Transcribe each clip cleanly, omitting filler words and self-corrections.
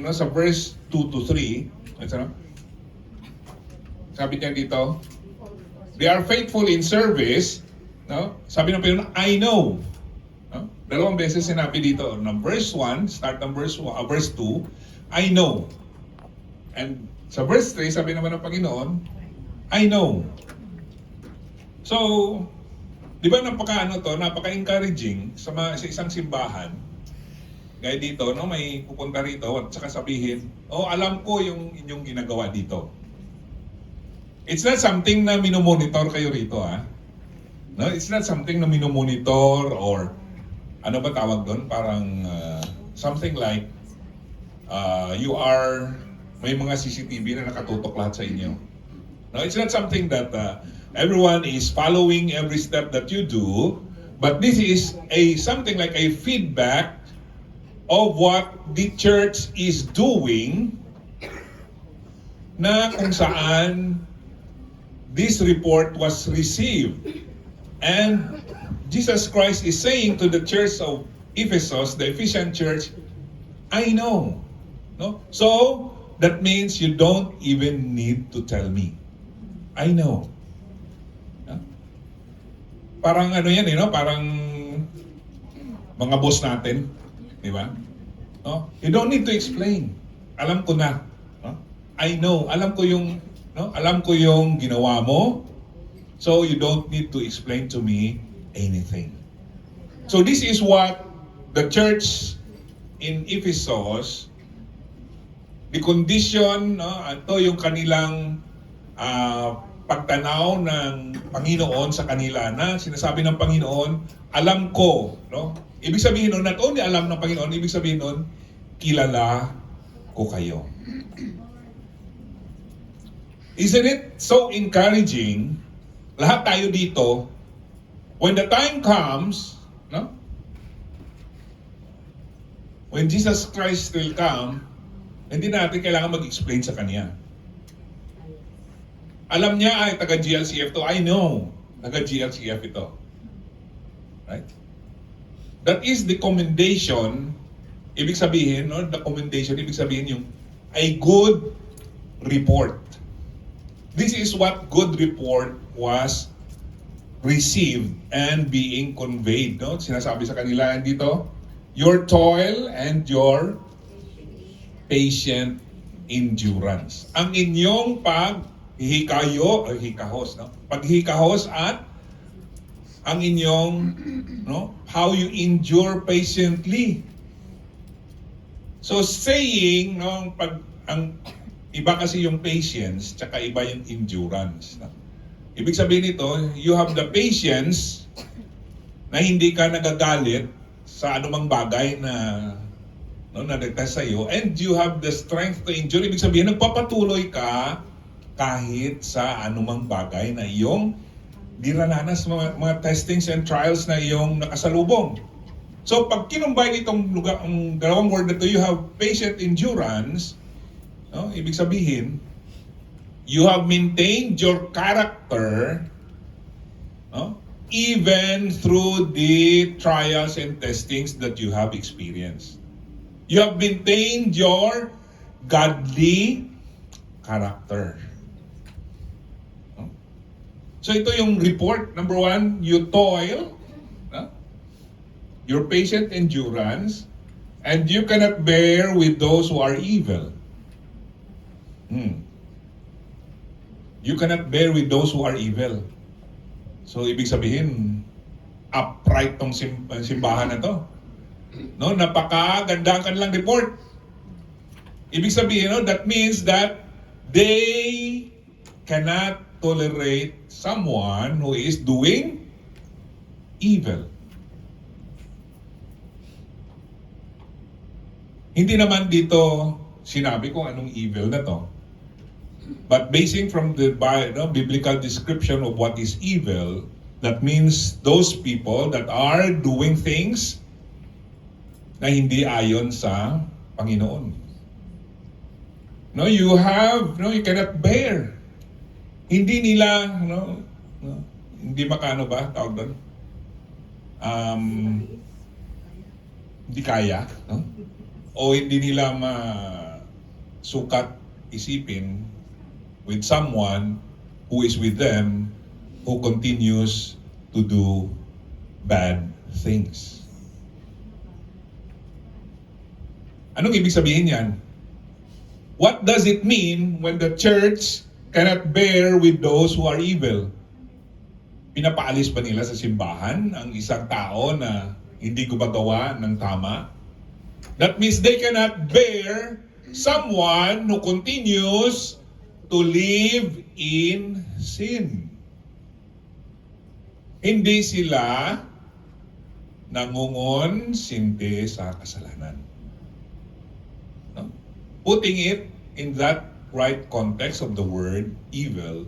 No, sa verse 2 to 3, ano? Sabi niya dito, they are faithful in service, no? Sabi ng Panginoon, I know. No? Dalawang beses sinabi dito, ng verse 1, start ng verse 2, I know. And sa verse 3, sabi naman ng Panginoon, I know. So, di ba napaka-encouraging sa isang simbahan. Gaya dito, no, may pupunta rito at saka sabihin, oh, alam ko yung inyong ginagawa dito. It's not something na minomonitor kayo rito, ha? No, it's not something na minomonitor or ano ba tawag doon? Parang something like may mga CCTV na nakatutok lahat sa inyo. No, it's not something that everyone is following every step that you do, but this is something like a feedback of what the church is doing, na kung saan this report was received. And Jesus Christ is saying to the church of Ephesus, the Ephesian church, I know. No? So, that means you don't even need to tell me. I know. No? Parang ano yan, no? Parang mga boss natin. Di ba? No? You don't need to explain. Alam ko na. No? I know. Alam ko yung ginawa mo. So you don't need to explain to me anything. So this is what the church in Ephesus, the condition, no, ito yung kanilang pagtanaw ng Panginoon sa kanila, na sinasabi ng Panginoon, alam ko, no? Ibig sabihin nun, not only alam ng Panginoon, ibig sabihin nun, kilala ko kayo. Isn't it so encouraging? Lahat tayo dito, when the time comes, no? When Jesus Christ will come, hindi natin kailangan mag-explain sa Kanya. Alam niya ay taga-GLCF to. I know, taga-GLCF ito. Right? That is the commendation. Ibig sabihin, no? The commendation, ibig sabihin yung a good report. This is what good report was received and being conveyed. No? Sinasabi sa kanila dito, your toil and your patient endurance. Ang inyong paghikahos, no? Paghikahos at ang inyong, no, how you endure patiently. So saying, no, ang iba kasi yung patience, tsaka iba yung endurance. No? Ibig sabihin nito, you have the patience na hindi ka nagagalit sa anumang bagay na na-test sa iyo, and you have the strength to endure. Ibig sabihin, nagpapatuloy ka kahit sa anumang bagay na iyong dirananas, mga testings and trials na iyong nakasalubong. So pag kinumbay nitong ang dalawang word na to, you have patient endurance, no? Ibig sabihin, you have maintained your character, no? Even through the trials and testings that you have experienced. You have maintained your godly character. So ito yung report. Number 1, you toil, no? Your patient endurance, and you cannot bear with those who are evil. You cannot bear with those who are evil. So ibig sabihin, upright tong simbahan na to. No, napakaganda ang kanilang report. Ibig sabihin, no, that means that they cannot tolerate someone who is doing evil. Hindi naman dito sinabi kung anong evil na to. But basing from the biblical description of what is evil, that means those people that are doing things na hindi ayon sa Panginoon. No, you cannot bear. Hindi nila, hindi makano ba, tawag doon? Hindi kaya, no? O hindi nila sukat isipin with someone who is with them who continues to do bad things. Anong ibig sabihin yan? What does it mean when the church cannot bear with those who are evil? Pinapaalis ba nila sa simbahan ang isang tao na hindi gumagawa ng tama? That means they cannot bear someone who continues to live in sin. Hindi sila nangungon-sinte sa kasalanan. No? Putting it in that right context of the word evil,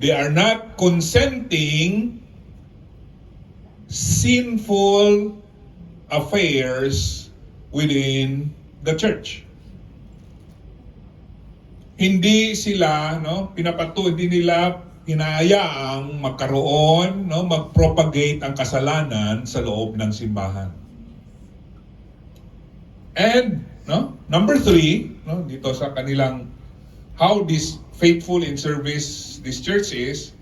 they are not consenting sinful affairs within the church. Hindi sila, hindi nila hinahayaang magkaroon, mag-propagate ang kasalanan sa loob ng simbahan. And, number 3, dito sa kanilang how this faithful in service this church is.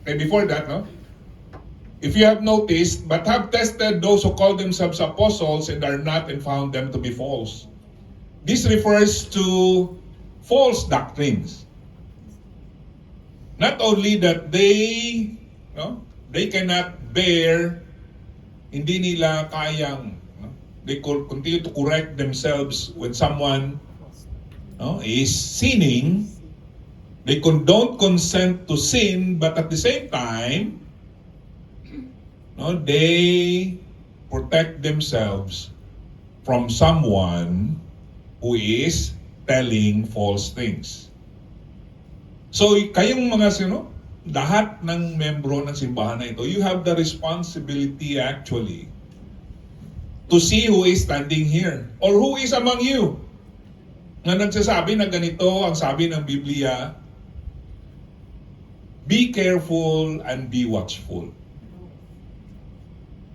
And before that, if you have noticed, but have tested those who call themselves apostles and are not, and found them to be false. This refers to false doctrines. Not only that they cannot bear, hindi nila kayang, they continue to correct themselves when someone is sinning. They don't consent to sin, but at the same time, they protect themselves from someone who is telling false things. So, kayong mga lahat ng membro ng simbahan na ito, you have the responsibility actually to see who is standing here or who is among you na nagsasabi na ganito ang sabi ng Biblia. Be careful and be watchful.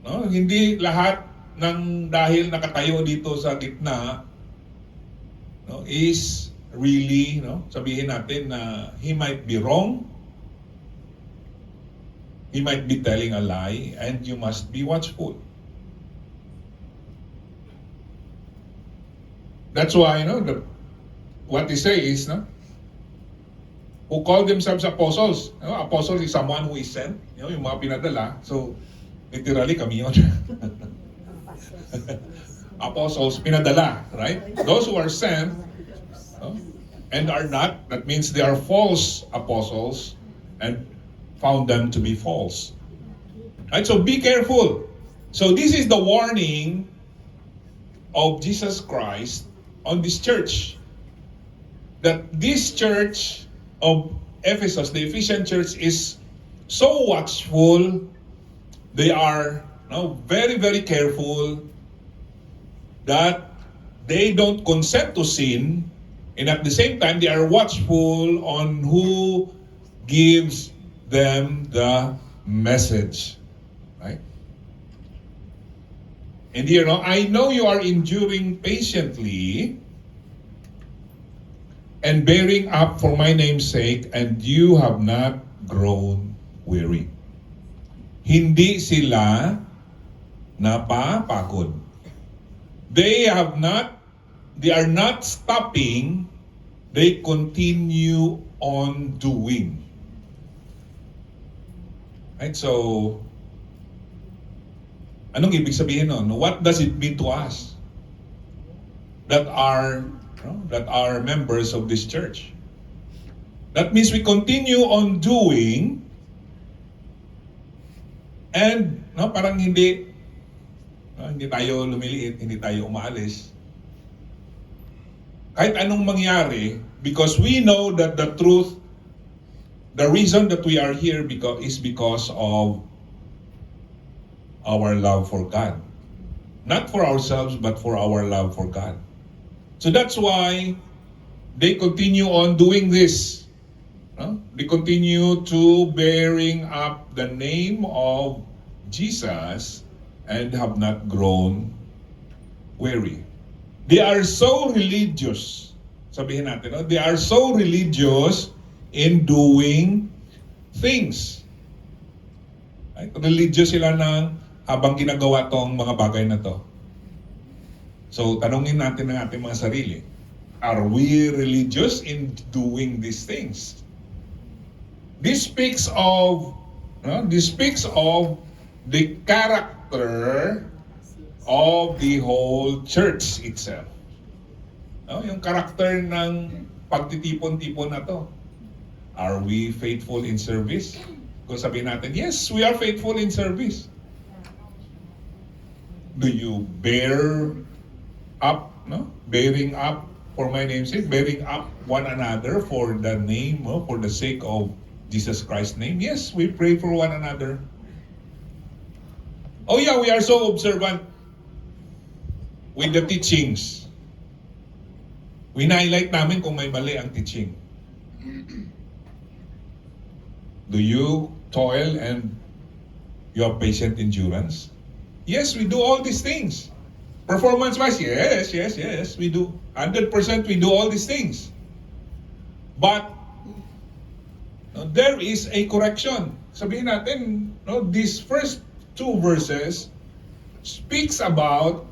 Hindi lahat ng dahil nakatayo dito sa gitna is really, sabihin natin na he might be wrong, he might be telling a lie, and you must be watchful. That's why, what they say is, who call themselves apostles. Apostles is someone who is sent, yung mga pinadala. So, literally kami yun. Apostles, pinadala, right? Those who are sent, and are not, that means they are false apostles and found them to be false. Right? So be careful. So this is the warning of Jesus Christ on this church. That this church of Ephesus, the Ephesian church, is so watchful. They are very, very careful that they don't consent to sin. And at the same time, they are watchful on who gives them the message. Right? And here, I know you are enduring patiently and bearing up for my name's sake, and you have not grown weary. Hindi sila napapagod. They are not stopping, they continue on doing. Right? So, anong ibig sabihin nun? What does it mean to us that are members of this church? That means we continue on doing, and parang hindi tayo lumiliit, hindi tayo umaalis. Kahit anong mangyari, because we know that the truth, the reason that we are here is because of our love for God. Not for ourselves, but for our love for God. So that's why they continue on doing this. They continue to bearing up the name of Jesus and have not grown weary. They are so religious. Sabihin natin, no? They are so religious in doing things. Right? Religious sila ng habang ginagawa tong mga bagay na to. So, tanungin natin ang ating mga sarili. Are we religious in doing these things? This speaks of the character of the whole church itself. No? Yung character ng pagtitipon-tipon na to. Are we faithful in service? Kung sabihin natin, yes, we are faithful in service. Do you bear up, no? Bearing up for my name's sake, bearing up one another for the name, for the sake of Jesus Christ's name? Yes, we pray for one another. Oh yeah, we are so observant with the teachings. Wina-highlight namin kung may mali ang teaching. Do you toil and you have patient endurance? Yes, we do all these things. Performance-wise, yes, we do. 100% we do all these things. But there is a correction. Sabihin natin, these first two verses speaks about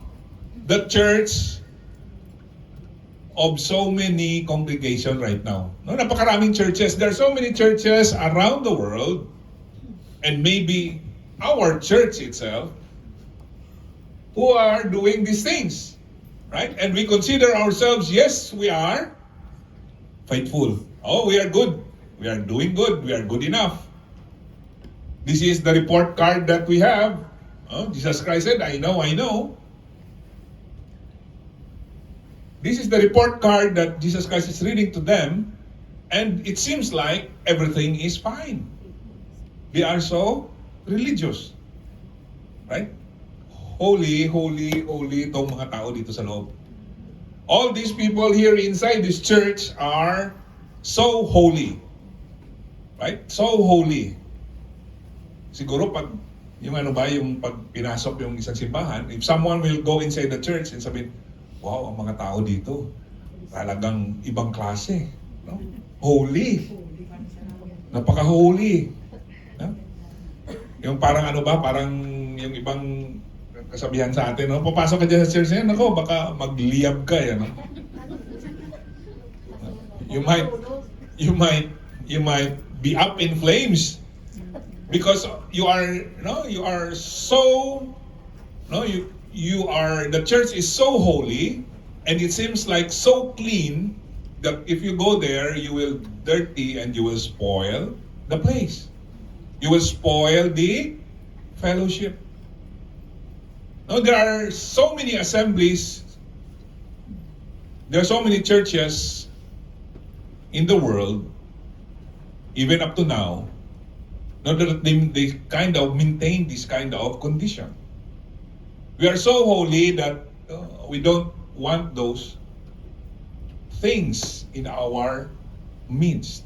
the church of so many congregation right now. Napakaraming churches. There are so many churches around the world, and maybe our church itself, who are doing these things, right? And we consider ourselves, yes, we are faithful. Oh, we are good. We are doing good. We are good enough. This is the report card that we have. Jesus Christ said, I know. This is the report card that Jesus Christ is reading to them, and it seems like everything is fine. They are so religious. Right? Holy, holy, holy itong mga tao dito sa loob. All these people here inside this church are so holy. Right? So holy. Siguro pag yung pag pinasok yung isang simbahan, if someone will go inside the church and sabihin, wow, ang mga tao dito, talagang ibang klase. No? Holy. Napaka-holy. No? Yung parang parang yung ibang kasabihan sa atin, papasok ka dyan sa church na, baka magliyab ka, yan. You might be up in flames because you are so, the church is so holy, and it seems like so clean that if you go there, you will dirty and you will spoil the place. You will spoil the fellowship. No, there are so many assemblies, there are so many churches in the world, even up to now, that they kind of maintain this kind of condition. We are so holy that we don't want those things in our midst.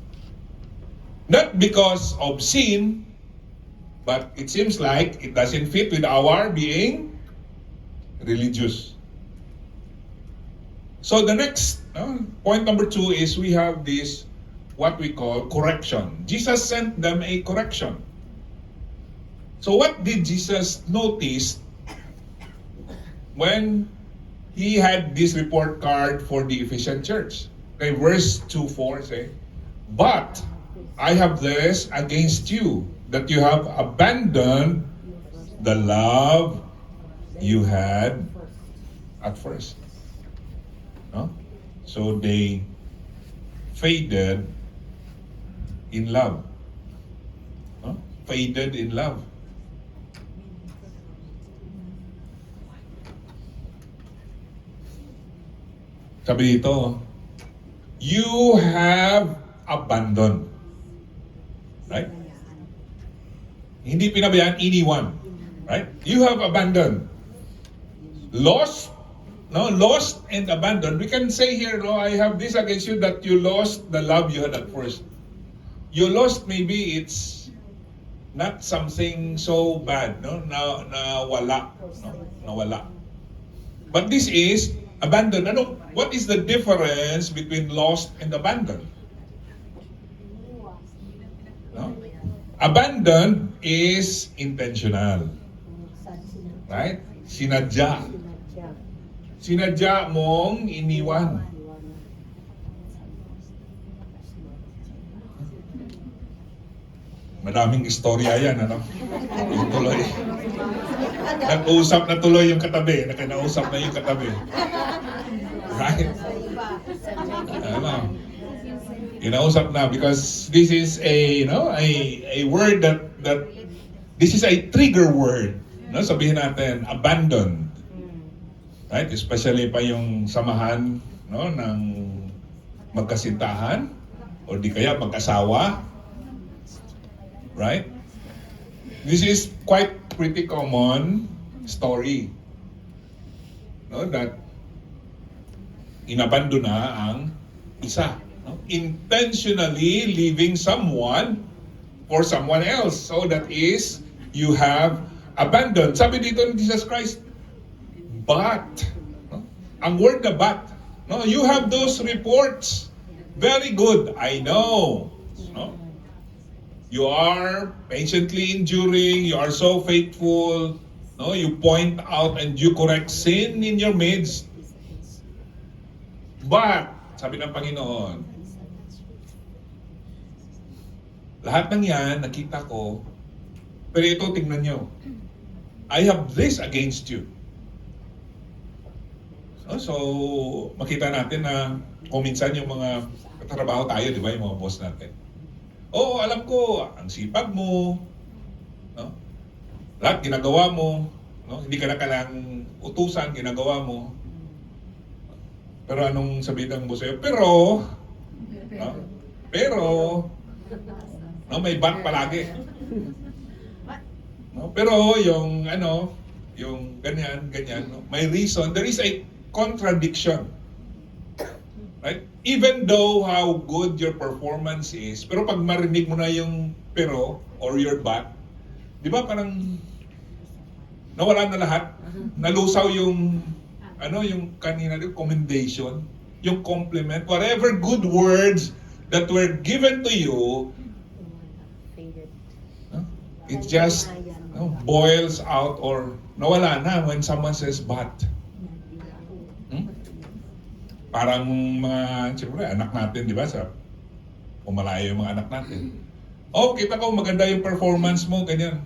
Not because of sin, but it seems like it doesn't fit with our being religious. So the next, point number 2 is we have this, what we call correction. Jesus sent them a correction. So what did Jesus notice when he had this report card for the Ephesian church? Okay, verse 2:4 say, but I have this against you, that you have abandoned the love you had at first. No? So they faded in love. No? Faded in love. Sabi dito, you have abandoned. Right? Hindi pinabayaan, iniwan. Right? You have abandoned. Lost and abandoned. We can say here, I have this against you, that you lost the love you had at first. You lost, maybe it's not something so bad, nawala. But this is Abandon. What is the difference between lost and abandoned? No? Abandoned is intentional. Right? Sinadya. Sinadya mong iniwan. Madaming istorya yan, ano? Yung tuloy. Nag-uusap na tuloy yung katabi. Nakinausap na yung katabi. Right? Ano? Kinausap na because this is a, a word that this is a trigger word. No? Sabihin natin, abandoned. Right? Especially pa yung samahan, ng magkasintahan o di kaya mag-asawa. Right? This is quite pretty common story. No, that inabandon na ang isa. No? Intentionally leaving someone for someone else. So that is, you have abandoned. Sabi dito ni Jesus Christ, but, no? Ang word na but, no? You have those reports. Very good, I know. No? You are patiently enduring, you are so faithful, no? You point out and you correct sin in your midst. But, sabi ng Panginoon, lahat ng yan, nakita ko, pero ito, tingnan nyo. I have this against you. So, makita natin na kung minsan yung mga katrabaho tayo, di ba, yung mga boss natin. Oo, alam ko, ang sipag mo, no? Lahat ginagawa mo, no? Hindi ka na kailangang utusan, ginagawa mo. Pero anong sabihin ng boss sa'yo? Pero, no? No, may but palagi. No? Pero yung yung ganyan, no? May reason, there is a contradiction. Right? Even though how good your performance is, pero pag marinig mo na yung pero or your but, di ba parang nawala na lahat? Nalusaw yung yung kanina yung commendation, yung compliment, whatever good words that were given to you, it just boils out or nawala na when someone says but. Parang mga, siyempre, anak natin, di ba? Pumalayo yung mga anak natin. Oh, kita ko maganda yung performance mo, ganyan.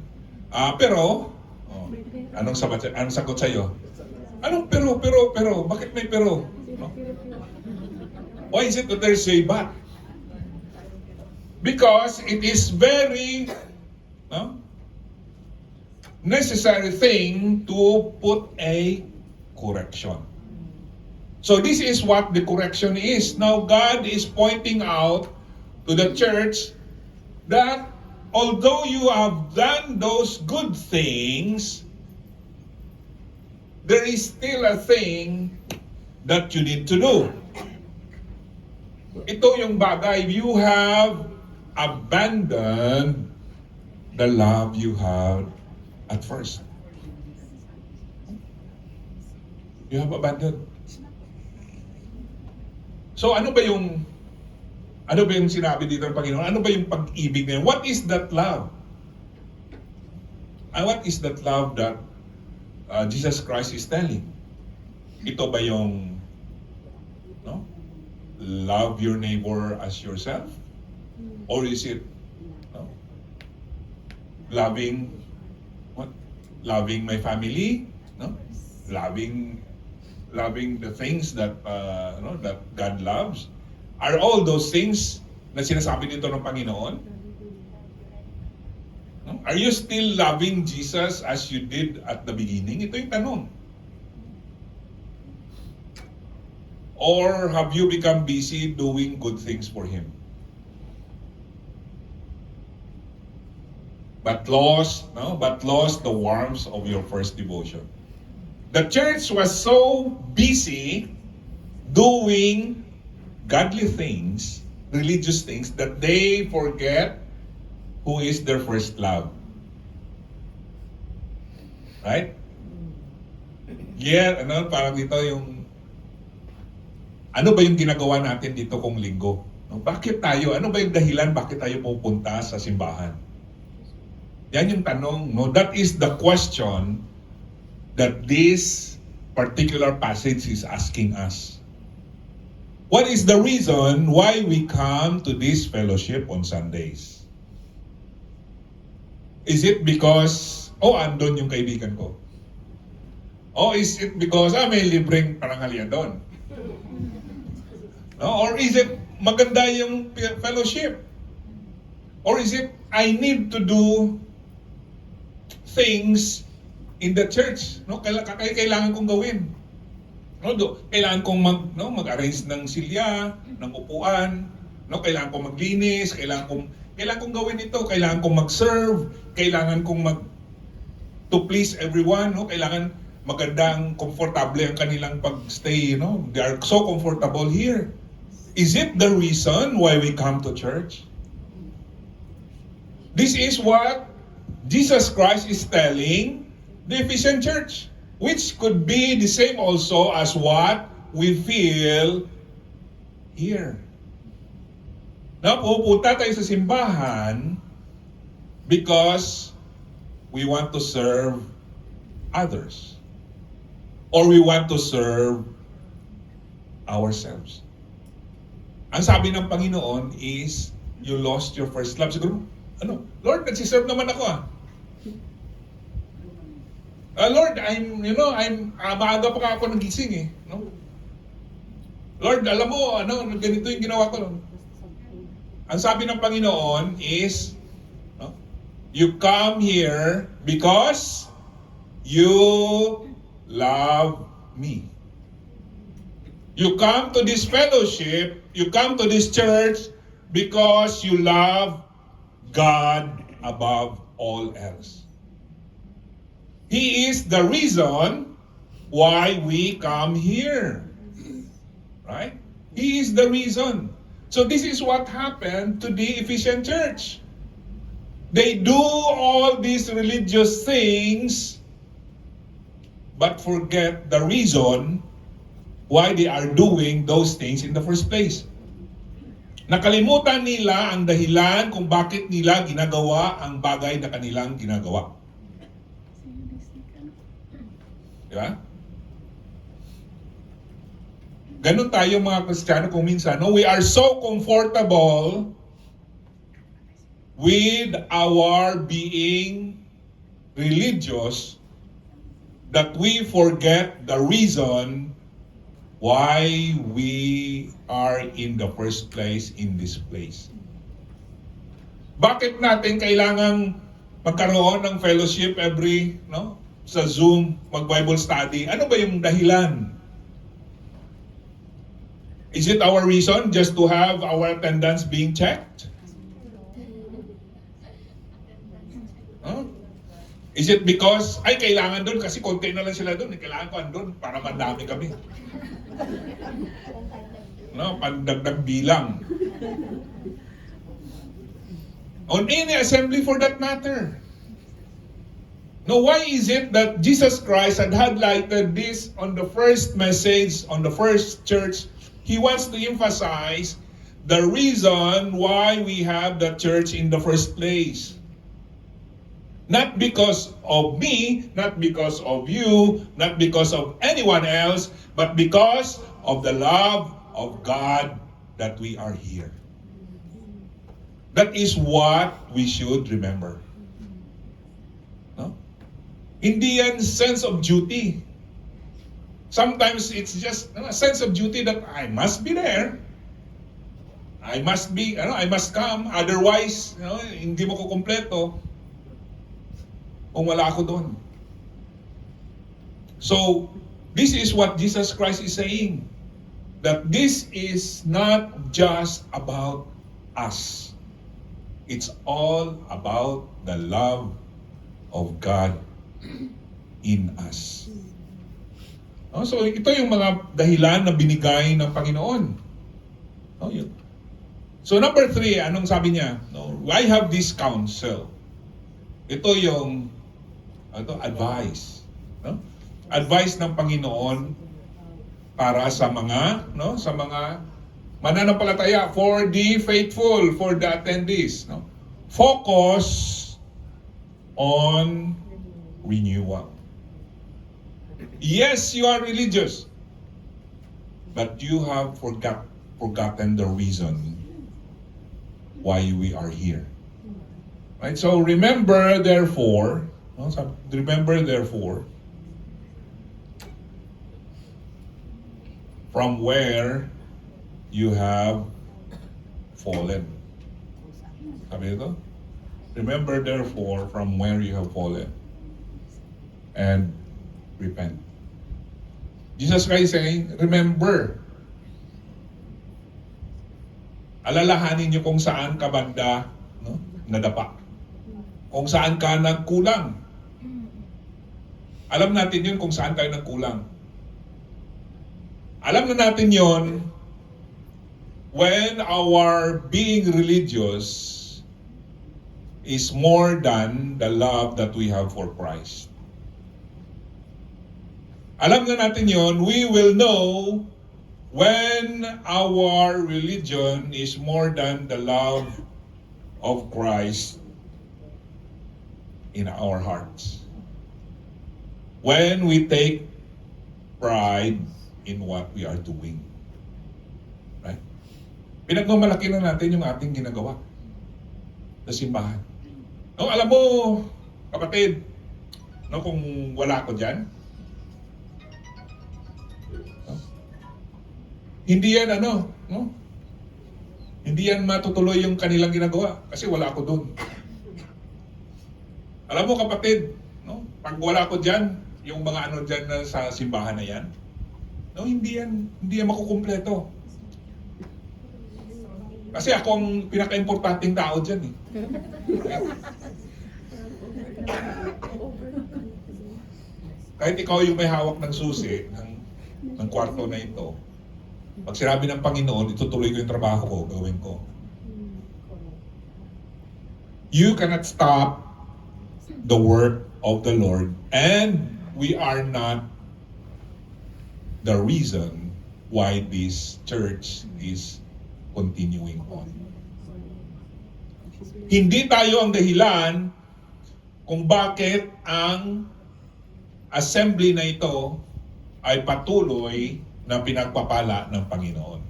Pero, anong sagot sa'yo? Anong pero? Bakit may pero? No? Why is it that there's a but? Because it is very necessary thing to put a correction. So this is what the correction is. Now God is pointing out to the church that although you have done those good things, there is still a thing that you need to do. Ito yung bagay, you have abandoned the love you had at first. You have abandoned. So ano ba yung sinabi dito ng Panginoon? Ano ba yung pag-ibig na yun? What is that love? What is that love that Jesus Christ is telling? Ito ba yung love your neighbor as yourself? Or is it loving my family? Loving the things that that God loves? Are all those things na sinasabi nito ng Panginoon? No? Are you still loving Jesus as you did at the beginning? Ito yung tanong. Or have you become busy doing good things for Him? But lost the warmth of your first devotion. The church was so busy doing godly things, religious things, that they forget who is their first love. Right? Yeah, parang dito yung Ano ba yung ginagawa natin dito kung linggo? No? Bakit tayo? Ano ba yung dahilan bakit tayo pupunta sa simbahan? Yan yung tanong. No? That is the question that this particular passage is asking us. What is the reason why we come to this fellowship on Sundays? Is it because, andun yung kaibigan ko? Or is it because, may libreng parangalya doon? No? Or is it maganda yung fellowship? Or is it, I need to do things in the church? No? Kailangan kong gawin. No, kailangan kong mag-arrange ng silya, ng upuan, no, kailangan kong maglinis, kailangan kong gawin ito, kailangan kong mag-serve, kailangan kong to please everyone, no, kailangan magandang komportable ang kanilang pag-stay, no? They are so comfortable here. Is it the reason why we come to church? This is what Jesus Christ is telling the Ephesian church, which could be the same also as what we feel here. Now, pupunta tayo sa simbahan because we want to serve others. Or we want to serve ourselves. Ang sabi ng Panginoon is, you lost your first love. Siguro, Lord, nagsiserve naman ako Lord, maaga pa ako nagising no? Lord, alam mo, ganito yung ginawa ko. Ang sabi ng Panginoon is, you come here because you love me. You come to this fellowship, you come to this church because you love God above all else. He is the reason why we come here. Right? He is the reason. So this is what happened to the Ephesian church. They do all these religious things, but forget the reason why they are doing those things in the first place. Nakalimutan nila ang dahilan kung bakit nila ginagawa ang bagay na kanilang ginagawa. Diba? Ganun tayo mga Kristiyano kung minsan, we are so comfortable with our being religious that we forget the reason why we are in the first place in this place. Bakit natin kailangang magkaroon ng fellowship sa Zoom, mag-Bible study? Ano ba yung dahilan? Is it our reason just to have our attendance being checked? Is it because, kailangan doon kasi konti na lang sila doon, kailangan ko andun para madami kami. Pandagdag bilang. On any assembly for that matter. Now, why is it that Jesus Christ had highlighted this on the first message, on the first church? He wants to emphasize the reason why we have the church in the first place. Not because of me, not because of you, not because of anyone else, but because of the love of God that we are here. That is what we should remember. Hindi yan sense of duty. Sometimes it's just a sense of duty that I must be there. I must come. Otherwise, hindi mo ko kumpleto kung wala ako doon. So, this is what Jesus Christ is saying. That this is not just about us. It's all about the love of God in us. So ito yung mga dahilan na binigay ng Panginoon. So number 3, anong sabi niya? I have this counsel. Ito yung advice. Advice ng Panginoon para sa mga, no, sa mga mananampalataya, for the faithful, for the attendees, no. Focus on renewal. Yes, you are religious, but you have forgotten the reason why we are here. Right? So remember therefore, no, from where you have fallen. Sabi ito? Remember therefore from where you have fallen and repent. Jesus Christ saying, remember. Alalahanin niyo kung saan ka banda, no, nadapa. Kung saan ka nagkulang. Alam natin yun kung saan tayo nagkulang. Alam na natin yon when our being religious is more than the love that we have for Christ. Alam na natin yon, we will know when our religion is more than the love of Christ in our hearts. When we take pride in what we are doing. Right? Pinagmamalaki na natin yung ating ginagawa sa simbahan. No, alam mo, kapatid, no, kung wala ko dyan, no, hindi yan no? Hindi yan matutuloy yung kanilang ginagawa kasi wala ako doon. Alam mo kapatid, no, pag wala ko dyan, yung mga ano dyan na sa simbahan na yan, no, hindi yan makukumpleto. Kasi ako ang pinaka-importanting tao dyan eh. Kahit ikaw yung may hawak ng susi ng kwarto na ito, pag sinabi ng Panginoon, itutuloy ko yung trabaho ko, gawin ko. You cannot stop the work of the Lord, and we are not the reason why this church is continuing on. Hindi tayo ang dahilan kung bakit ang assembly na ito ay patuloy na pinagpapala ng Panginoon.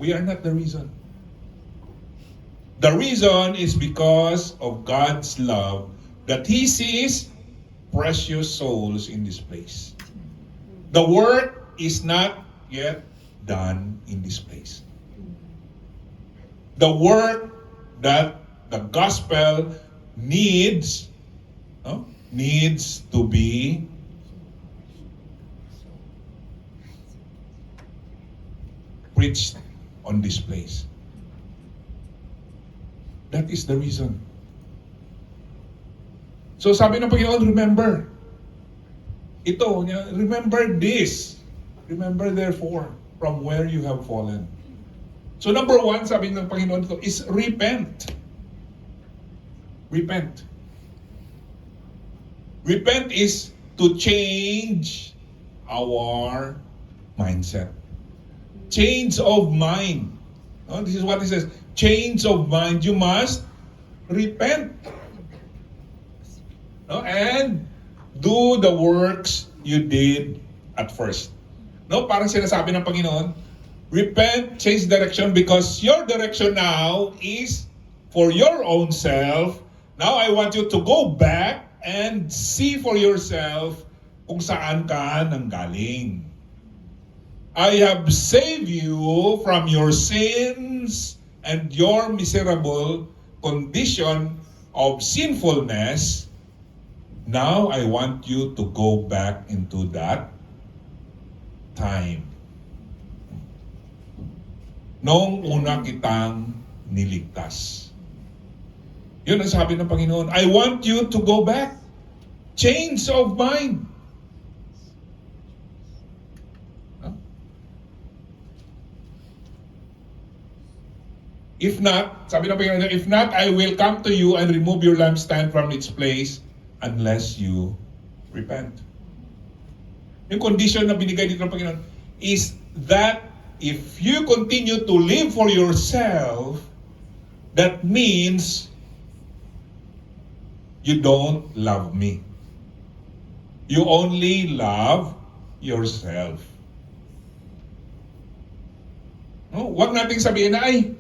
We are not the reason. The reason is because of God's love that He sees precious souls in this place. The work is not yet done in this place. The work that the gospel needs to be preached on this place. That is the reason. So sabi ng Panginoon, remember. Ito, remember this. Remember therefore from where you have fallen. So number one, sabi ng Panginoon ito, is repent. Repent. Repent is to change our mindset. Change of mind. No, this is what it says. Change of mind. You must repent. No, and do the works you did at first. No, parang sinasabi ng Panginoon, repent, change direction because your direction now is for your own self. Now I want you to go back and see for yourself kung saan ka nanggaling. I have saved you from your sins and your miserable condition of sinfulness. Now I want you to go back into that time. Noong una kitang niligtas. Yun ang sabi ng Panginoon. I want you to go back. Change of mind. If not, sabi ng Panginoon, if not, I will come to you and remove your lampstand from its place unless you repent. Yung condition na binigay dito ng Panginoon, is that if you continue to live for yourself, that means you don't love me. You only love yourself. No, wag nating sabihin na, ay,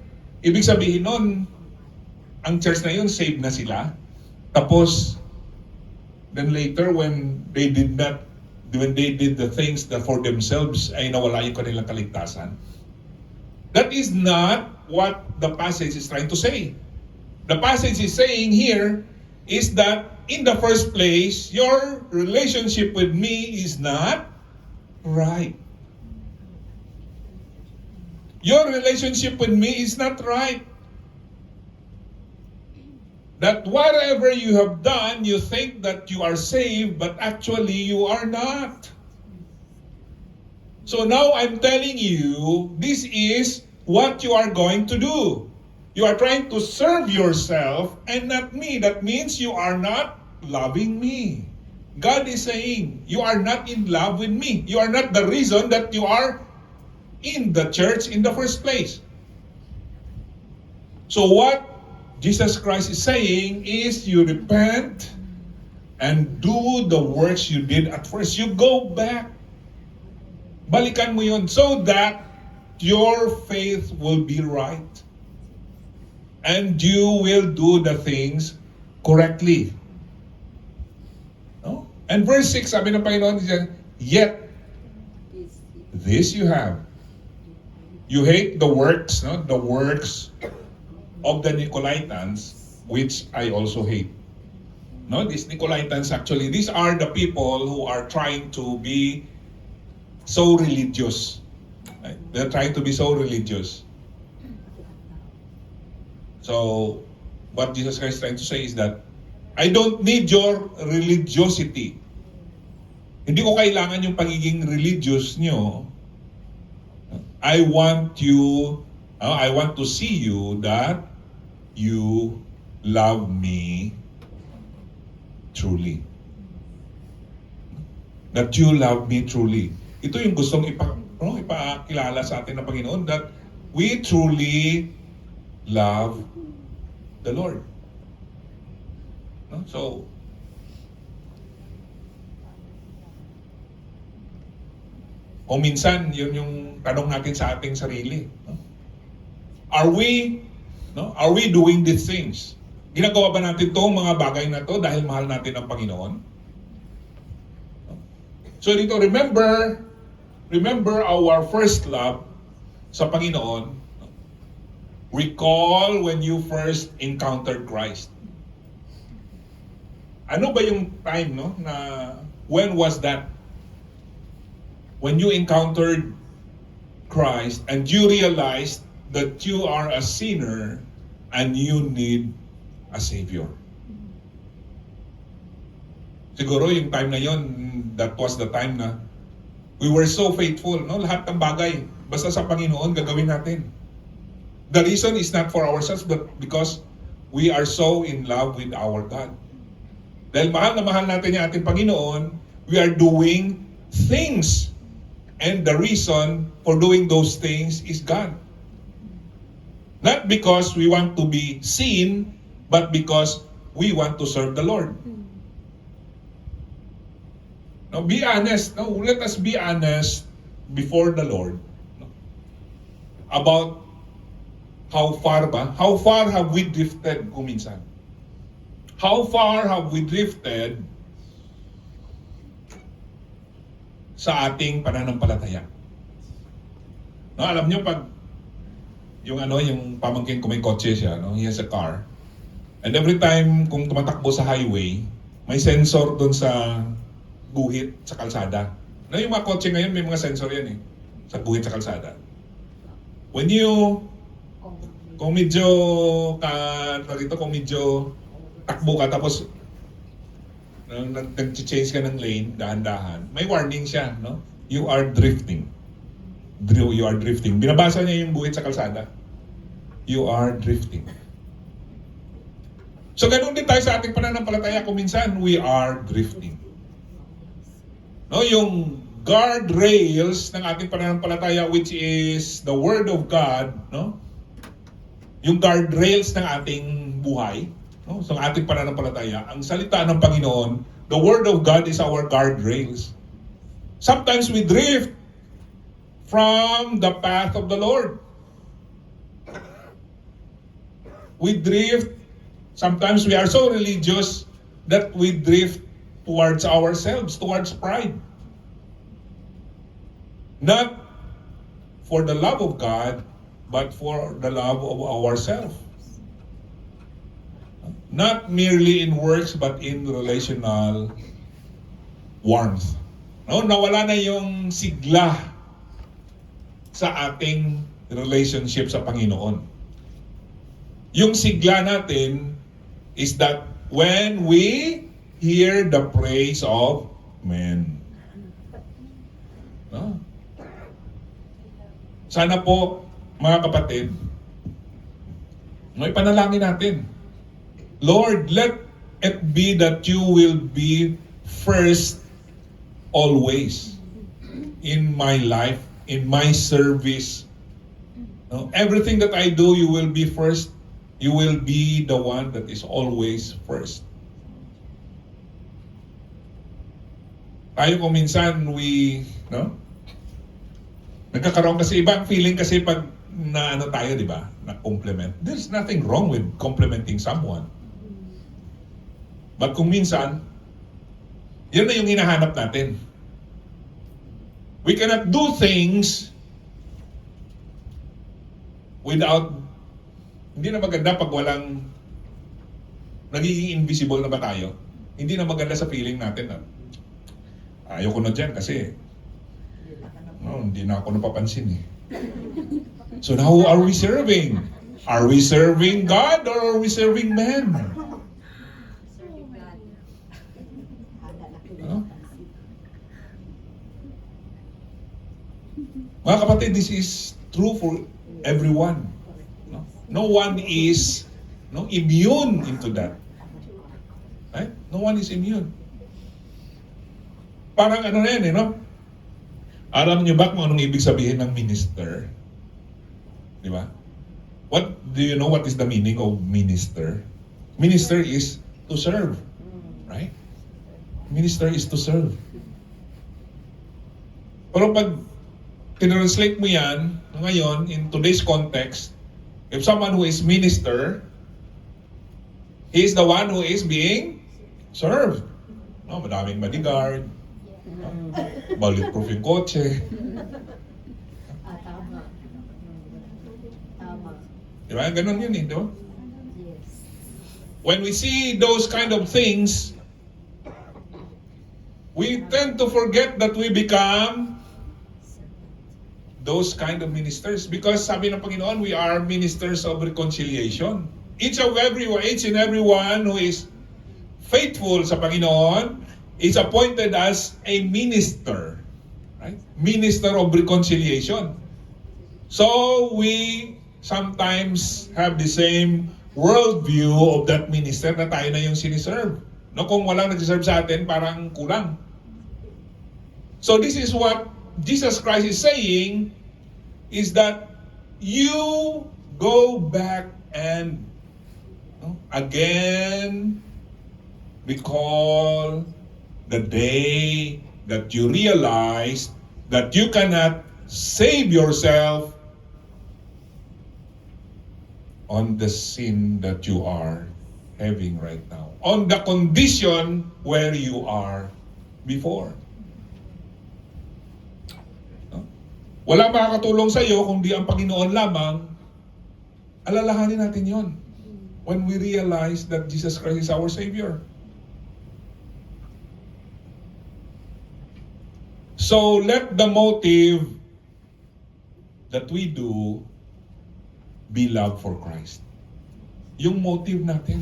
ibig sabihin nun, ang church na yun, saved na sila. Tapos, then later when they did the things that for themselves, ay nawala yung kanilang kaligtasan. That is not what the passage is trying to say. The passage is saying here is that in the first place, your relationship with me is not right. Your relationship with me is not right. That whatever you have done, you think that you are saved, but actually you are not. So now I'm telling you, this is what you are going to do. You are trying to serve yourself and not me. That means you are not loving me. God is saying, you are not in love with me. You are not the reason that you are in the church in the first place. So what Jesus Christ is saying is you repent and do the works you did at first. You go back. Balikan mo yun so that your faith will be right. And you will do the things correctly. No? And verse 6, sabi ng Panginoon, yet this you have. You hate the works, no? The works of the Nicolaitans, which I also hate. No, these Nicolaitans actually, these are the people who are trying to be so religious. Right? They're trying to be so religious. So, what Jesus Christ is trying to say is that, I don't need your religiosity. Hindi ko kailangan yung pagiging religious nyo. I want to see you that you love me truly. That you love me truly. Ito yung gustong ipakilala sa atin ng Panginoon, that we truly love the Lord. No? So, o minsan, yun yung tanong natin sa ating sarili. No? Are we doing these things? Ginagawa ba natin itong mga bagay na to dahil mahal natin ang Panginoon? No? So dito, remember our first love sa Panginoon. No? Recall when you first encountered Christ. Ano ba yung time, no? When was that? When you encountered Christ and you realized that you are a sinner and you need a Savior. Siguro yung time na yon, that was the time na we were so faithful, no? Lahat ng bagay, basta sa Panginoon, gagawin natin. The reason is not for ourselves, but because we are so in love with our God. Dahil mahal na mahal natin yung ating Panginoon, we are doing things. And the reason for doing those things is God. Not because we want to be seen, but because we want to serve the Lord. Now, be honest. No, let us be honest before the Lord, no, about how far have we drifted kuminsan? How far have we drifted sa ating pananampalataya? No, alam niyo pag yung pamangkin ko may kotse siya, no? He has a car. And every time kung tumatakbo sa highway, may sensor doon sa guhit sa kalsada. No, yung mga kotse ngayon may mga sensor yan sa guhit sa kalsada. Kung medyo takbo ka tapos nag-change ka ng lane, dahan-dahan, may warning siya, no? You are drifting. You are drifting. Binabasa niya yung guhit sa kalsada. You are drifting. So ganun din tayo sa ating pananampalataya kung minsan we are drifting. No, yung guardrails ng ating pananampalataya, which is the Word of God, no? Yung guardrails ng ating buhay, no? So, ang ating pananampalataya, ang salita ng Panginoon, the Word of God is our guardrails. Sometimes we drift from the path of the Lord. We drift. Sometimes we are so religious that we drift towards ourselves, towards pride. Not for the love of God, but for the love of ourselves. Not merely in works, but in relational warmth. No, nawala na yung sigla sa ating relationship sa Panginoon. Yung sigla natin is that when we hear the praise of men. No? Sana po, mga kapatid, may panalangin natin. Lord, let it be that you will be first always in my life, in my service. No? Everything that I do, you will be first. You will be the one that is always first. Tayo kung minsan no? Nagkakaroon kasi ibang feeling kasi pag na ano tayo, di ba? Na compliment. There's nothing wrong with complimenting someone. But kung minsan, yun na yung hinahanap natin. We cannot do things without, hindi na maganda pag walang nagiging invisible na ba tayo? Hindi na maganda sa feeling natin na ayoko na dyan kasi no, hindi na ako napapansin eh. So now who are we serving? Are we serving God or are we serving men? Ano? Mga kapatid, this is true for everyone. No one is immune into that. Right? No one is immune. Parang ano na yan, no? Alam niyo ba kung anong ibig sabihin ng minister? Di ba? Do you know what is the meaning of minister? Minister is to serve. Right? Minister is to serve. Pero pag tinranslate mo yan, ngayon, in today's context, if someone who is minister, he is the one who is being served. No, madaming bodyguard, bulletproof yung kotse. Tama. Tama. Diba? Ganun yun eh, diba? Yes. When we see those kind of things, we tend to forget that we become those kind of ministers. Because sabi ng Panginoon, we are ministers of reconciliation. Each and everyone who is faithful sa Panginoon is appointed as a minister, right? Minister of reconciliation. So we sometimes have the same worldview of that minister na tayo na yung siniserve. No, kung walang nagsiserve sa atin, parang kulang. So this is what Jesus Christ is saying, is that you go back and again recall the day that you realized that you cannot save yourself on the sin that you are having right now, on the condition where you are before. Wala makakatulong sa iyo kung di ang Panginoon lamang. Alalahanin natin yon when we realize that Jesus Christ is our Savior. So let the motive that we do be love for Christ. Yung motive natin.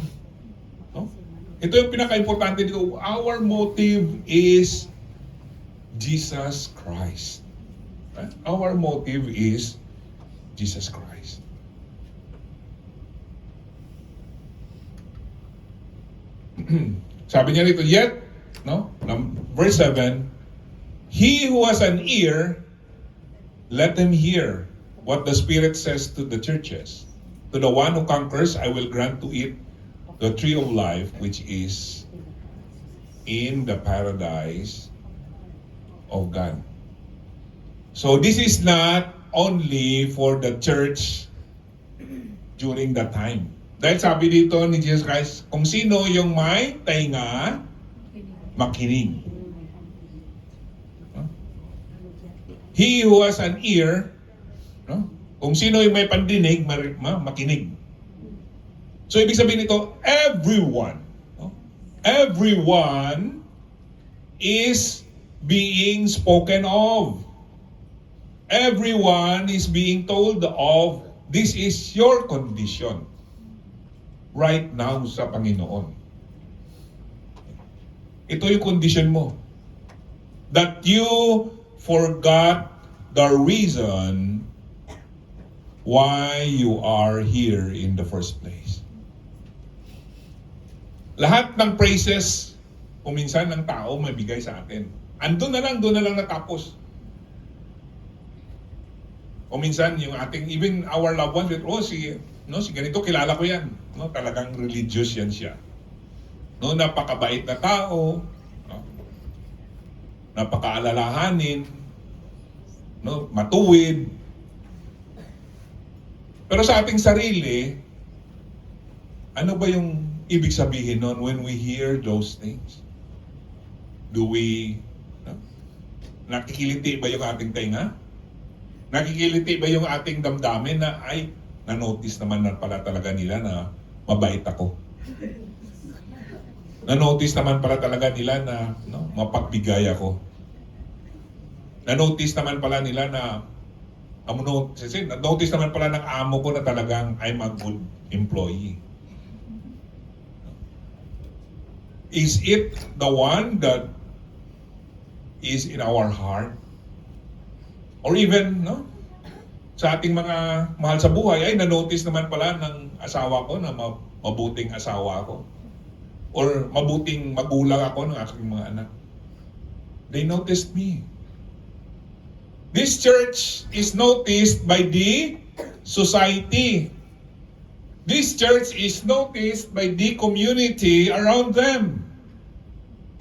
No? Ito yung pinaka-importante dito. Our motive is Jesus Christ. Right? Our motive is Jesus Christ. Sabi niya rito, yet, no? Verse 7, He who has an ear, let him hear what the Spirit says to the churches. To the one who conquers, I will grant to it the tree of life, which is in the paradise of God. So this is not only for the church during that time. Dahil sabi dito ni Jesus Christ, kung sino yung may tainga, makinig. He who has an ear, no? Kung sino yung may pandinig, makinig. So ibig sabihin nito, everyone, no? Everyone is being spoken of. Everyone is being told of, this is your condition right now sa Panginoon. Ito yung condition mo. That you forgot the reason why you are here in the first place. Lahat ng praises, kung minsan ng tao mabigay sa atin, doon na lang natapos. O minsan yung ating, even our loved ones, si ganito, kilala ko yan. No, talagang religious yan siya. No, napakabait na tao, no, napakaalalahanin, no, matuwid. Pero sa ating sarili, ano ba yung ibig sabihin nun when we hear those things? Do we, no, nakikiliti ba yung ating tenga? Nakikiliti ba yung ating damdamin na, ay, na-notice naman na pala talaga nila na mabait ako. Na-notice naman pala talaga nila na, no, mapagbigay ako. Na-notice naman pala nila na, na-notice naman pala ng amo ko na talagang I'm a good employee. Is it the one that is in our heart? Or even, no, sa ating mga mahal sa buhay, ay na-notice naman pala ng asawa ko na mabuting asawa ako. Or mabuting magulang ako ng aking mga anak. They noticed me. This church is noticed by the society. This church is noticed by the community around them.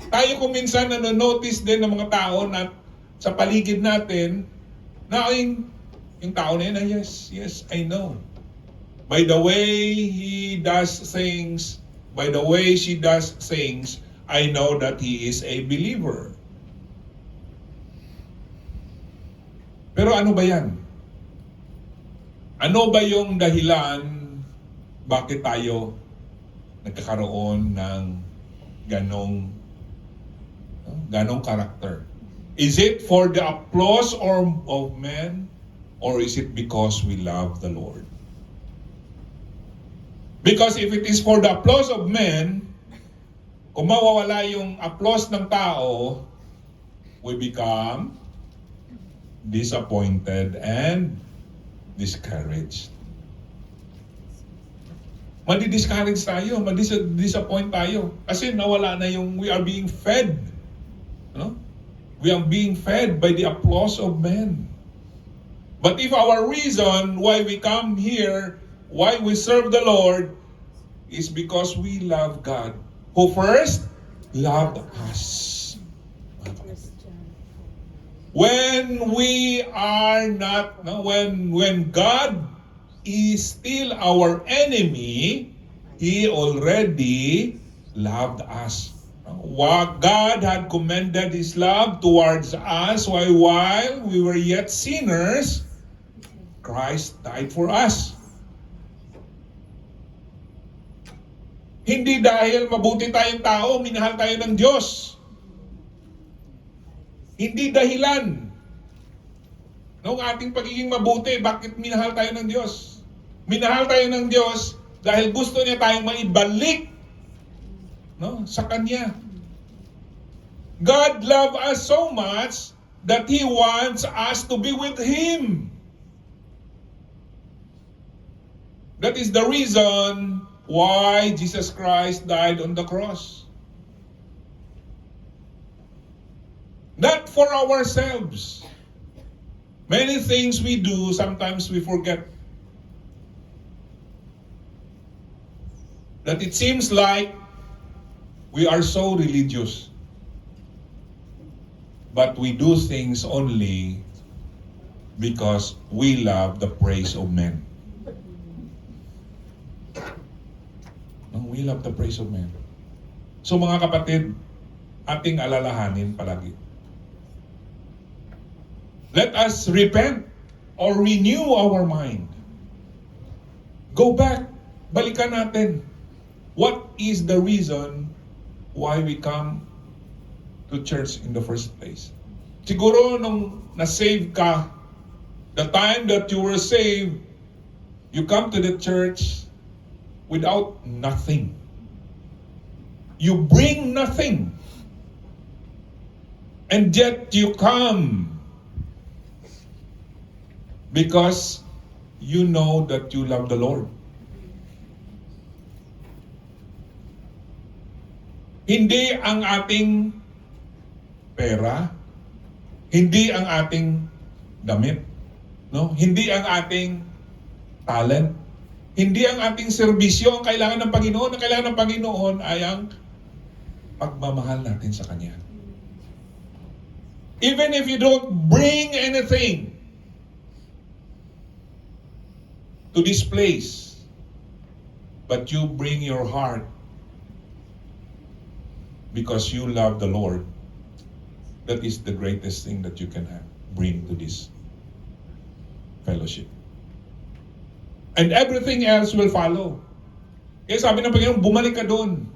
Tayo kung minsan nanonotice din ng mga tao na sa paligid natin, na yung tao na yun, yes, I know. By the way he does things, by the way she does things, I know that he is a believer. Pero ano ba yan? Ano ba yung dahilan bakit tayo nagkakaroon ng ganong karakter? Is it for the applause of men, or is it because we love the Lord? Because if it is for the applause of men, kung mawawala yung applause ng tao, we become disappointed and discouraged. Madi-discourage tayo, madi-disappoint tayo. Kasi nawala na yung we are being fed. No? We are being fed by the applause of men. But if our reason why we come here, why we serve the Lord, is because we love God, who first loved us. When we are not, no, when God is still our enemy, He already loved us. God had commended His love towards us while we were yet sinners, Christ died for us. Hindi dahil mabuti tayong tao, minahal tayo ng Diyos. Hindi dahilan ng ating pagiging mabuti, bakit minahal tayo ng Diyos. Minahal tayo ng Diyos dahil gusto niya tayong maibalik, no, sa Kanya. God loved us so much that He wants us to be with Him. That is the reason why Jesus Christ died on the cross. Not for ourselves. Many things we do, sometimes we forget that it seems like we are so religious, but we do things only because we love the praise of men. No, we love the praise of men. So mga kapatid, ating alalahanin palagi. Let us repent or renew our mind. Go back. Balikan natin. What is the reason why we come to church in the first place? Siguro nung na-save ka, the time that you were saved, you come to the church without nothing. You bring nothing. And yet you come because you know that you love the Lord. Hindi ang ating pera, hindi ang ating damit, no? Hindi ang ating talent, hindi ang ating serbisyo ang kailangan ng Panginoon. Ang kailangan ng Panginoon ay ang pagmamahal natin sa Kanya. Even if you don't bring anything to this place, but you bring your heart because you love the Lord, that is the greatest thing that you can have, bring to this fellowship. And everything else will follow. Kaya sabi ng Panginoon, bumalik ka doon.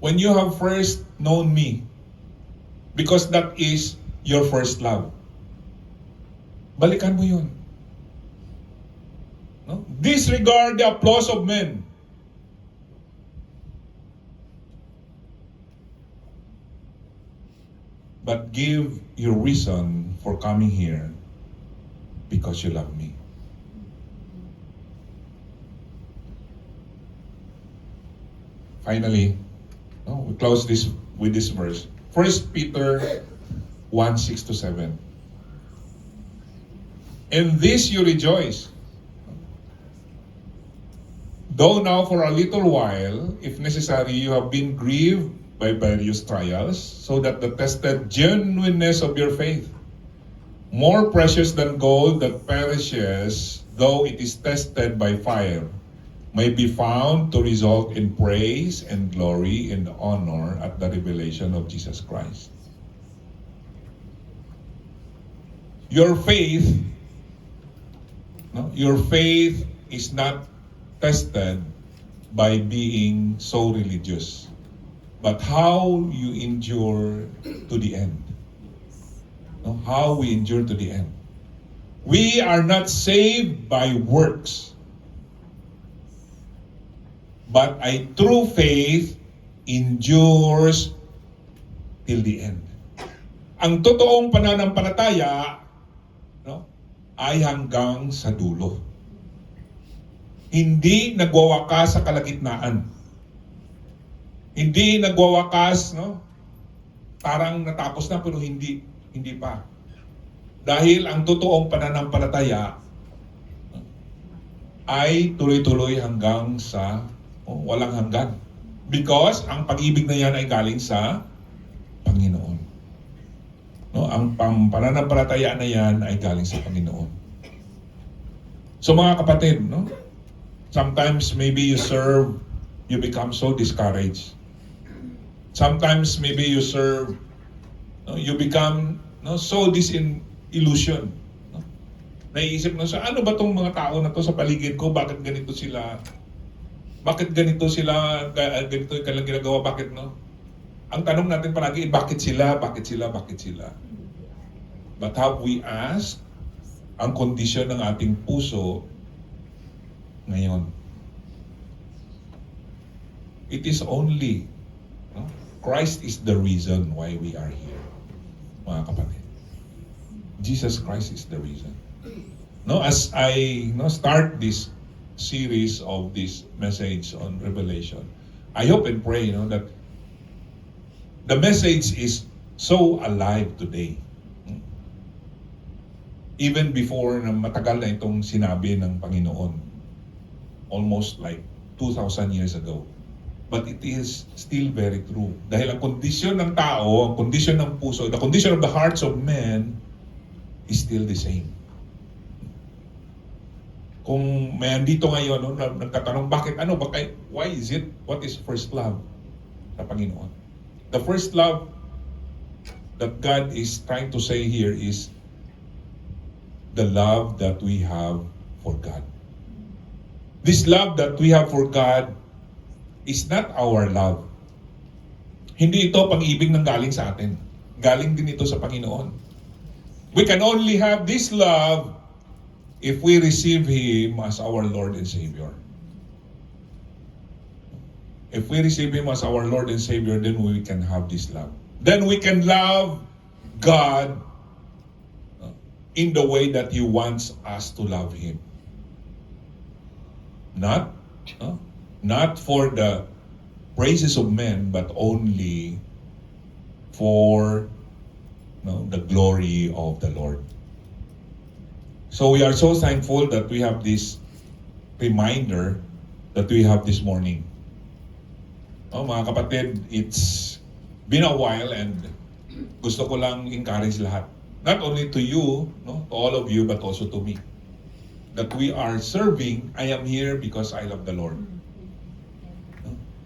When you have first known me, because that is your first love. Balikan mo yun. No? Disregard the applause of men. But give your reason for coming here because you love me. Finally, we close this with this verse. 1 Peter 1:6-7. In this you rejoice, though now for a little while, if necessary, you have been grieved by various trials, so that the tested genuineness of your faith, more precious than gold that perishes, though it is tested by fire, may be found to result in praise and glory and honor at the revelation of Jesus Christ. Your faith is not tested by being so religious, but how you endure to the end. How we endure to the end. We are not saved by works, but a true faith endures till the end. Ang totoong pananampalataya, ay hanggang sa dulo. Hindi nagwawakas sa kalagitnaan. Hindi nagwawakas, parang natapos na pero hindi pa. Dahil ang totoong pananampalataya ay tuloy-tuloy hanggang sa walang hanggan. Because ang pag-ibig na yan ay galing sa Panginoon. Ang pananampalataya na yan ay galing sa Panginoon. So mga kapatid, sometimes maybe you serve, you become so discouraged. Sometimes maybe you serve, you become so disillusioned. Naiisip na siya, ano ba tong mga tao na to sa paligid ko? Bakit ganito sila? Bakit ganito sila? Ganito yung kanilang ginagawa? Bakit Ang tanong natin palagi, bakit sila? Bakit sila? Bakit sila? But have we asked ang kondisyon ng ating puso ngayon? It is only Christ is the reason why we are here, mga kapatid. Jesus Christ is the reason. As I start this series of this message on Revelation, I hope and pray that the message is so alive today. Even before na matagal na itong sinabi ng Panginoon, almost like 2,000 years ago. But it is still very true. Dahil ang kondisyon ng tao, ang kondisyon ng puso, the condition of the hearts of men is still the same. Kung may andito ngayon, no, nagtatanong, why is it, what is first love sa Panginoon? The first love that God is trying to say here is the love that we have for God. This love that we have for God is not our love. Hindi ito pag-ibig ng galing sa atin. Galing din ito sa Panginoon. We can only have this love if we receive Him as our Lord and Savior. If we receive Him as our Lord and Savior, then we can have this love. Then we can love God in the way that He wants us to love Him. Not for the praises of men, but only for the glory of the Lord. So we are so thankful that we have this reminder that we have this morning. Mga kapatid, it's been a while and gusto ko lang encourage lahat. Not only to you, to all of you, but also to me. That we are serving, I am here because I love the Lord.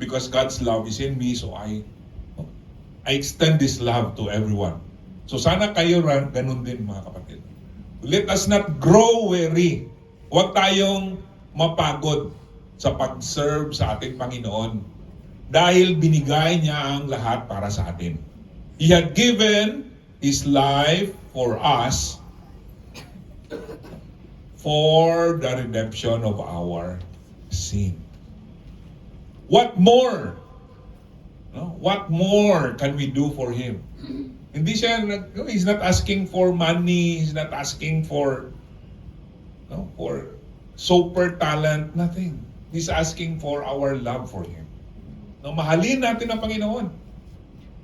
Because God's love is in me, so I extend this love to everyone. So sana kayo ganun din, mga kapatid. Let us not grow weary. Huwag tayong mapagod sa pag-serve sa ating Panginoon dahil binigay niya ang lahat para sa atin. He had given His life for us for the redemption of our sin. What more? What more can we do for Him? Hindi siya, He's not asking for money, He's not asking for super talent, nothing. He's asking for our love for Him. Mahalin natin ang Panginoon.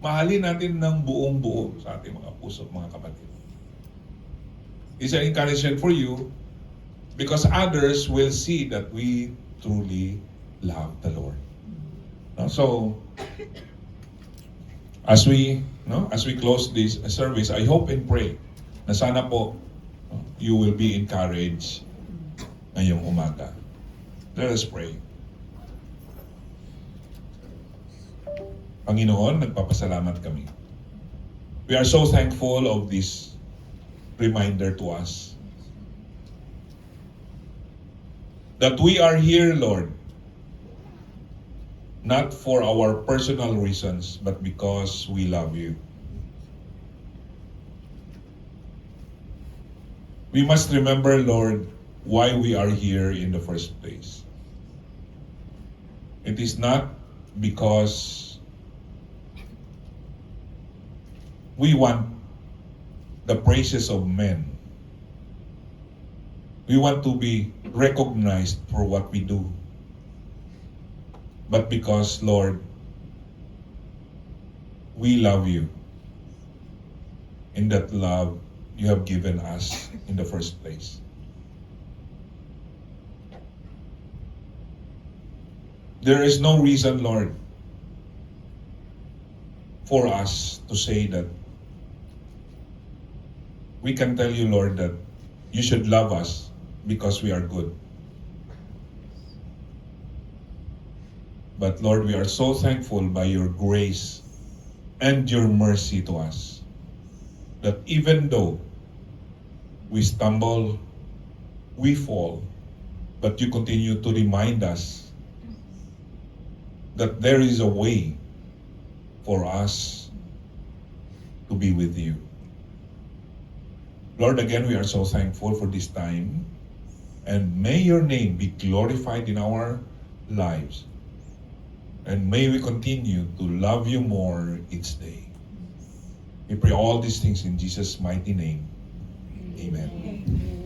Mahalin natin ng buong-buo sa ating mga puso, mga kapatid. It's an encouragement for you because others will see that we truly love the Lord. So, as we close this service, I hope and pray na sana po you will be encouraged ngayong umaga. Let us pray. Panginoon, nagpapasalamat kami. We are so thankful of this reminder to us that we are here, Lord, not for our personal reasons, but because we love you. We must remember, Lord, why we are here in the first place. It is not because we want the praises of men. We want to be recognized for what we do. But because, Lord, we love you. In that love you have given us in the first place. There is no reason, Lord, for us to say that we can tell you, Lord, that you should love us because we are good. But Lord, we are so thankful by your grace and your mercy to us that even though we stumble, we fall, but you continue to remind us that there is a way for us to be with you. Lord, again, we are so thankful for this time, and may your name be glorified in our lives. And may we continue to love you more each day. We pray all these things in Jesus' mighty name. Amen.